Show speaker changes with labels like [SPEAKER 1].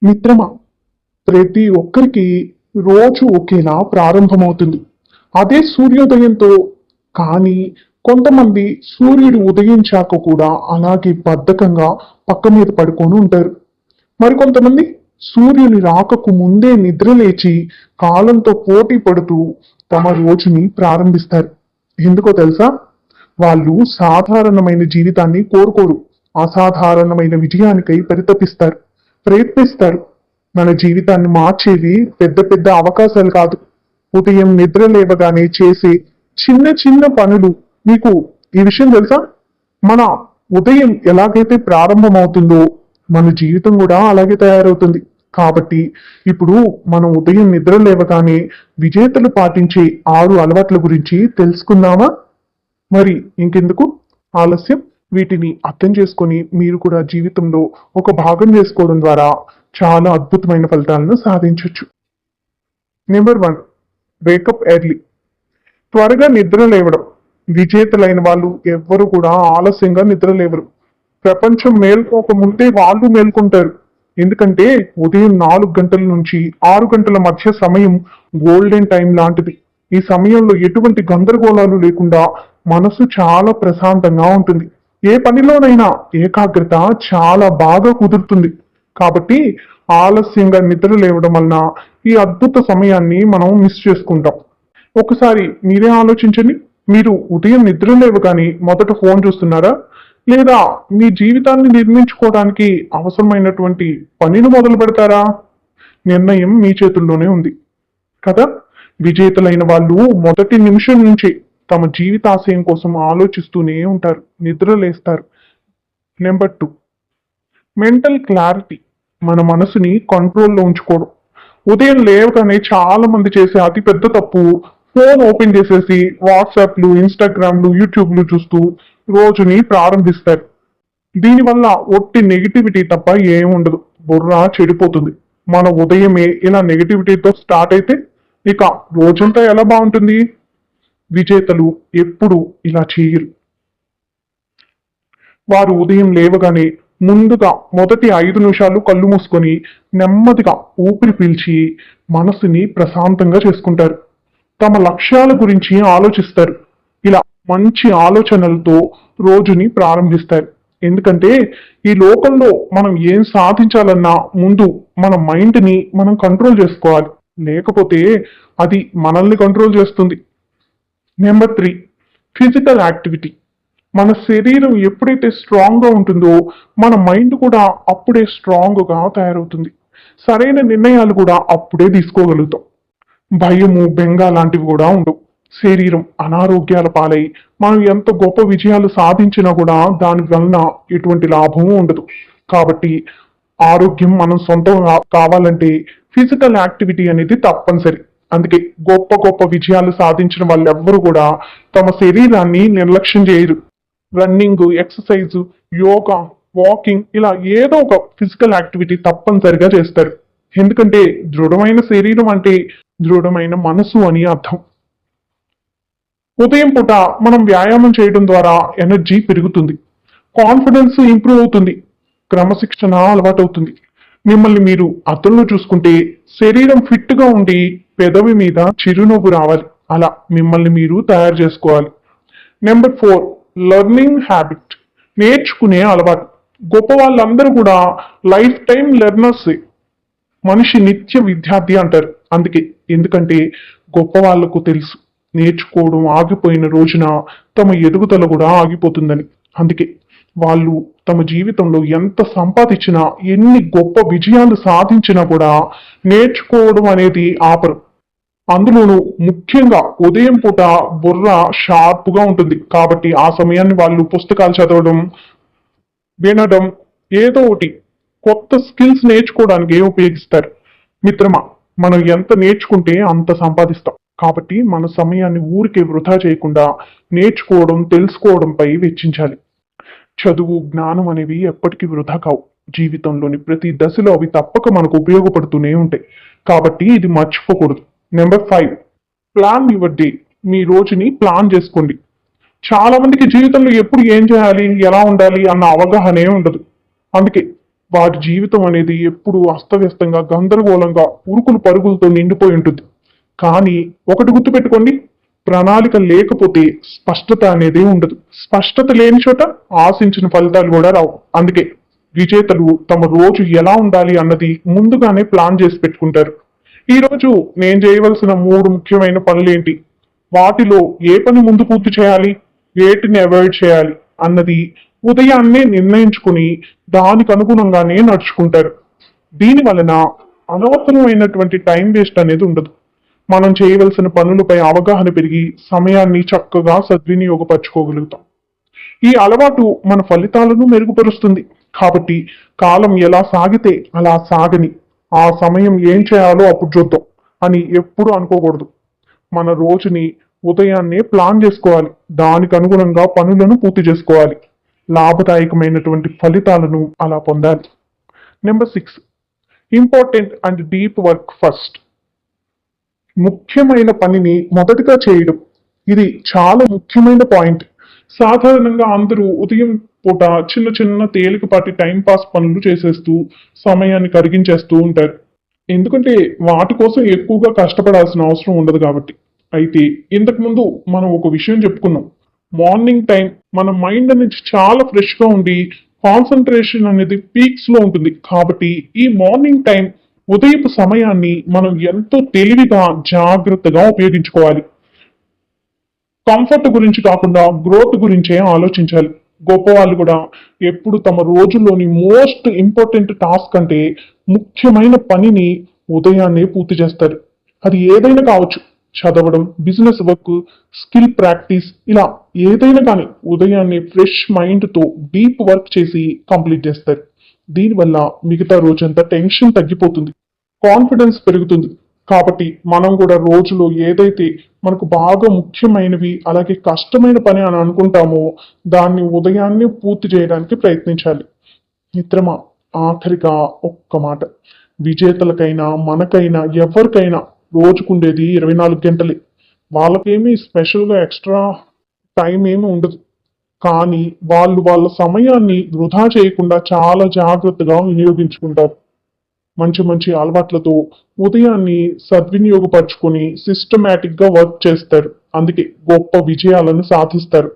[SPEAKER 1] మిత్రమా, ప్రతి ఒక్కరికి రోజు ఒకేలా ప్రారంభమవుతుంది. అదే సూర్యోదయంతో. కానీ కొంతమంది సూర్యుడు ఉదయించాక కూడా అలాగే బద్ధకంగా పక్క మీద పడుకొని ఉంటారు. మరికొంతమంది సూర్యుని రాకకు ముందే నిద్రలేచి కాలంతో పోటీ పడుతూ తమ రోజుని ప్రారంభిస్తారు. ఎందుకో తెలుసా? వాళ్ళు సాధారణమైన జీవితాన్ని కోరుకోరు. అసాధారణమైన విజయానికై పరితపిస్తారు, ప్రయత్నిస్తారు. మన జీవితాన్ని మార్చేవి పెద్ద పెద్ద అవకాశాలు కాదు, ఉదయం నిద్ర లేవగానే చేసే చిన్న చిన్న పనులు. మీకు ఈ విషయం తెలుసా? మన ఉదయం ఎలాగైతే ప్రారంభమవుతుందో మన జీవితం కూడా అలాగే తయారవుతుంది. కాబట్టి ఇప్పుడు మనం ఉదయం నిద్ర లేవగానే విజేతలు పాటించే 6 అలవాట్ల గురించి తెలుసుకుందామా? మరి ఇంకెందుకు ఆలస్యం? వీటిని అర్థం చేసుకొని మీరు కూడా జీవితంలో ఒక భాగం చేసుకోవడం ద్వారా చాలా అద్భుతమైన ఫలితాలను సాధించవచ్చు. Number 1, wake up early. త్వరగా నిద్ర లేవడం. విజేతలైన వాళ్ళు ఎవ్వరు కూడా ఆలస్యంగా నిద్ర లేవరు. ప్రపంచం మేల్కోక ముందే వాళ్ళు మేల్కొంటారు. ఎందుకంటే ఉదయం 4 గంటల నుంచి 6 గంటల మధ్య సమయం గోల్డెన్ టైం లాంటిది. ఈ సమయంలో ఎటువంటి గందరగోళాలు లేకుండా మనసు చాలా ప్రశాంతంగా ఉంటుంది. ఏ పనిలోనైనా ఏకాగ్రత చాలా బాగా కుదురుతుంది. కాబట్టి ఆలస్యంగా నిద్ర లేవడం వలన ఈ అద్భుత సమయాన్ని మనం మిస్ చేసుకుంటాం. ఒకసారి మీరే ఆలోచించండి. మీరు ఉదయం నిద్ర లేవగానే మొదట ఫోన్ చూస్తున్నారా? లేదా మీ జీవితాన్ని నిర్మించుకోవడానికి అవసరమైనటువంటి పనిని మొదలు పెడతారా? నిర్ణయం మీ చేతుల్లోనే ఉంది కదా. విజేతలైన వాళ్ళు మొదటి నిమిషం నుంచి తమ జీవితాశయం కోసం ఆలోచిస్తూనే ఉంటారు, నిద్రలేస్తారు. Number 2, mental clarity. మన మనసుని కంట్రోల్లో ఉంచుకోవడం. ఉదయం లేవగానే చాలా మంది చేసే అతిపెద్ద తప్పు ఫోన్ ఓపెన్ చేసేసి వాట్సాప్లు, ఇన్స్టాగ్రామ్లు, యూట్యూబ్లు చూస్తూ రోజుని ప్రారంభిస్తారు. దీనివల్ల ఒట్టి నెగిటివిటీ తప్ప ఏముండదు. బుర్ర చెడిపోతుంది. మన ఉదయమే ఇలా నెగిటివిటీతో స్టార్ట్ అయితే ఇక రోజంతా ఎలా బాగుంటుంది? విజేతలు ఎప్పుడు ఇలా చేయరు. వారు ఉదయం లేవగానే ముందుగా మొదటి 5 నిమిషాలు కళ్ళు మూసుకొని నెమ్మదిగా ఊపిరి పీల్చి మనసుని ప్రశాంతంగా చేసుకుంటారు. తమ లక్ష్యాల గురించి ఆలోచిస్తారు. ఇలా మంచి ఆలోచనలతో రోజుని ప్రారంభిస్తారు. ఎందుకంటే ఈ లోకంలో మనం ఏం సాధించాలన్నా ముందు మన మైండ్ని మనం కంట్రోల్ చేసుకోవాలి. లేకపోతే అది మనల్ని కంట్రోల్ చేస్తుంది. Number 3, physical activity. మన శరీరం ఎప్పుడైతే స్ట్రాంగ్గా ఉంటుందో మన మైండ్ కూడా అప్పుడే స్ట్రాంగ్గా తయారవుతుంది. సరైన నిర్ణయాలు కూడా అప్పుడే తీసుకోగలుగుతాం. భయము, బెంగ లాంటివి కూడా ఉండవు. శరీరం అనారోగ్యాల పాలై మనం ఎంత గొప్ప విజయాలు సాధించినా కూడా దాని వలన ఎటువంటి లాభము ఉండదు. కాబట్టి ఆరోగ్యం మనం సొంతం కావాలంటే ఫిజికల్ యాక్టివిటీ అనేది తప్పనిసరి. అందుకే గొప్ప గొప్ప విజయాలు సాధించిన వాళ్ళెవ్వరూ కూడా తమ శరీరాన్ని నిర్లక్ష్యం చేయరు. రన్నింగ్, ఎక్సర్సైజ్, యోగా, వాకింగ్ ఇలా ఏదో ఒక ఫిజికల్ యాక్టివిటీ తప్పనిసరిగా చేస్తారు. ఎందుకంటే దృఢమైన శరీరం అంటే దృఢమైన మనసు అని అర్థం. ఉదయం పూట మనం వ్యాయామం చేయడం ద్వారా ఎనర్జీ పెరుగుతుంది, కాన్ఫిడెన్స్ ఇంప్రూవ్ అవుతుంది, క్రమశిక్షణ అలవాటవుతుంది. మిమ్మల్ని మీరు అద్దంలో చూసుకుంటే శరీరం ఫిట్ గా ఉండి పెదవి మీద చిరునవ్వు రావాలి. అలా మిమ్మల్ని మీరు తయారు చేసుకోవాలి. Number 4, learning habit. నేర్చుకునే అలవాటు. గొప్ప వాళ్ళందరూ కూడా లైఫ్ టైం లెర్నర్స్. మనిషి నిత్య విద్యార్థి అంటారు. అందుకే, ఎందుకంటే గొప్ప వాళ్లకు తెలుసు నేర్చుకోవడం ఆగిపోయిన రోజున తమ ఎదుగుదల కూడా ఆగిపోతుందని. అందుకే వాళ్ళు తమ జీవితంలో ఎంత సంపాదించినా, ఎన్ని గొప్ప విజయాలు సాధించినా కూడా నేర్చుకోవడం అనేది ఆపరు. అందులోనూ ముఖ్యంగా ఉదయం పూట బుర్ర షార్ప్గా ఉంటుంది. కాబట్టి ఆ సమయాన్ని వాళ్ళు పుస్తకాలు చదవడం, వినడం, ఏదో ఒకటి కొత్త స్కిల్స్ నేర్చుకోవడానికి ఉపయోగిస్తారు. మిత్రమా, మనం ఎంత నేర్చుకుంటే అంత సంపాదిస్తాం. కాబట్టి మన సమయాన్ని ఊరికే వృధా చేయకుండా నేర్చుకోవడం, తెలుసుకోవడంపై వెచ్చించాలి. చదువు, జ్ఞానం అనేవి ఎప్పటికీ వృధా కావు. జీవితంలోని ప్రతి దశలో అవి తప్పక మనకు ఉపయోగపడుతూనే ఉంటాయి. కాబట్టి ఇది మర్చిపోకూడదు. Number 5, plan your day. మీ రోజుని ప్లాన్ చేసుకోండి. చాలా మందికి జీవితంలో ఎప్పుడు ఏం చేయాలి, ఎలా ఉండాలి అన్న అవగాహనే ఉండదు. అందుకే వాటి జీవితం అనేది ఎప్పుడు అస్తవ్యస్తంగా గందరగోళంగా ఉరుకులు పరుగులతో నిండిపోయి ఉంటుంది. కానీ ఒకటి గుర్తుపెట్టుకోండి, ప్రణాళిక లేకపోతే స్పష్టత అనేది ఉండదు. స్పష్టత లేని చోట ఆశించిన ఫలితాలు కూడా రావు. అందుకే విజేతలు తమ రోజు ఎలా ఉండాలి అన్నది ముందుగానే ప్లాన్ చేసి పెట్టుకుంటారు. ఈ రోజు నేను చేయవలసిన 3 ముఖ్యమైన పనులేంటి, వాటిలో ఏ పని ముందు పూర్తి చేయాలి, వేటిని అవాయిడ్ చేయాలి అన్నది ఉదయాన్నే నిర్ణయించుకుని దానికి అనుగుణంగానే నడుచుకుంటారు. దీని వలన అనవసరమైనటువంటి టైం వేస్ట్ అనేది ఉండదు. మనం చేయవలసిన పనులపై అవగాహన పెరిగి సమయాన్ని చక్కగా సద్వినియోగపరచుకోగలుగుతాం. ఈ అలవాటు మన ఫలితాలను మెరుగుపరుస్తుంది. కాబట్టి కాలం ఎలా సాగితే అలా సాగని, ఆ సమయం ఏం చేయాలో అప్పుడు చూద్దాం అని ఎప్పుడు అనుకోకూడదు. మన రోజుని ఉదయాన్నే ప్లాన్ చేసుకోవాలి. దానికి అనుగుణంగా పనులను పూర్తి చేసుకోవాలి. లాభదాయకమైనటువంటి ఫలితాలను అలా పొందాలి. Number 6, important and deep work first. ముఖ్యమైన పనిని మొదటగా చేయడం, ఇది చాలా ముఖ్యమైన పాయింట్. సాధారణంగా అందరూ ఉదయం పూట చిన్న చిన్న తేలికపాటి టైం పాస్ పనులు చేసేస్తూ సమయాన్ని కరిగించేస్తూ ఉంటారు. ఎందుకంటే వాటి కోసం ఎక్కువగా కష్టపడాల్సిన అవసరం ఉండదు కాబట్టి. అయితే ఇంతకు ముందు మనం ఒక విషయం చెప్పుకున్నాం. మార్నింగ్ టైం మన మైండ్ అనేది చాలా ఫ్రెష్ గా ఉండి కాన్సన్ట్రేషన్ అనేది పీక్స్ లో ఉంటుంది. కాబట్టి ఈ మార్నింగ్ టైం ఉదయపు సమయాన్ని మనం ఎంతో తెలివిగా జాగ్రత్తగా ఉపయోగించుకోవాలి. కంఫర్ట్ గురించి కాకుండా గ్రోత్ గురించే ఆలోచించాలి. గొప్ప వాళ్ళు కూడా ఎప్పుడు తమ రోజుల్లోని మోస్ట్ ఇంపార్టెంట్ టాస్క్ అంటే ముఖ్యమైన పనిని ఉదయాన్నే పూర్తి చేస్తారు. అది ఏదైనా కావచ్చు, చదవడం, బిజినెస్ వర్క్, స్కిల్ ప్రాక్టీస్, ఇలా ఏదైనా కానీ ఉదయాన్నే ఫ్రెష్ మైండ్తో డీప్ వర్క్ చేసి కంప్లీట్ చేస్తారు. దీనివల్ల మిగతా రోజంతా టెన్షన్ తగ్గిపోతుంది, కాన్ఫిడెన్స్ పెరుగుతుంది. కాబట్టి మనం కూడా రోజులో ఏదైతే మనకు బాగా ముఖ్యమైనవి అలాగే కష్టమైన పని అని అనుకుంటామో దాన్ని ఉదయాన్నే పూర్తి చేయడానికి ప్రయత్నించాలి. మిత్రమా, ఆఖరిగా ఒక్క మాట, విజేతలకైనా మనకైనా ఎవరికైనా రోజుకుండేది 24 గంటలే. వాళ్ళకేమీ స్పెషల్గా ఎక్స్ట్రా టైం ఏమీ ఉండదు. కానీ వాళ్ళు వాళ్ళ సమయాన్ని వృధా చేయకుండా చాలా జాగ్రత్తగా వినియోగించుకుంటారు. మంచి మంచి అలవాట్లతో ఉదయాన్ని సద్వినియోగపరుచుకొని సిస్టమేటిక్ గా వర్క్ చేస్తారు. అందుకే గొప్ప విజయాలను సాధిస్తారు.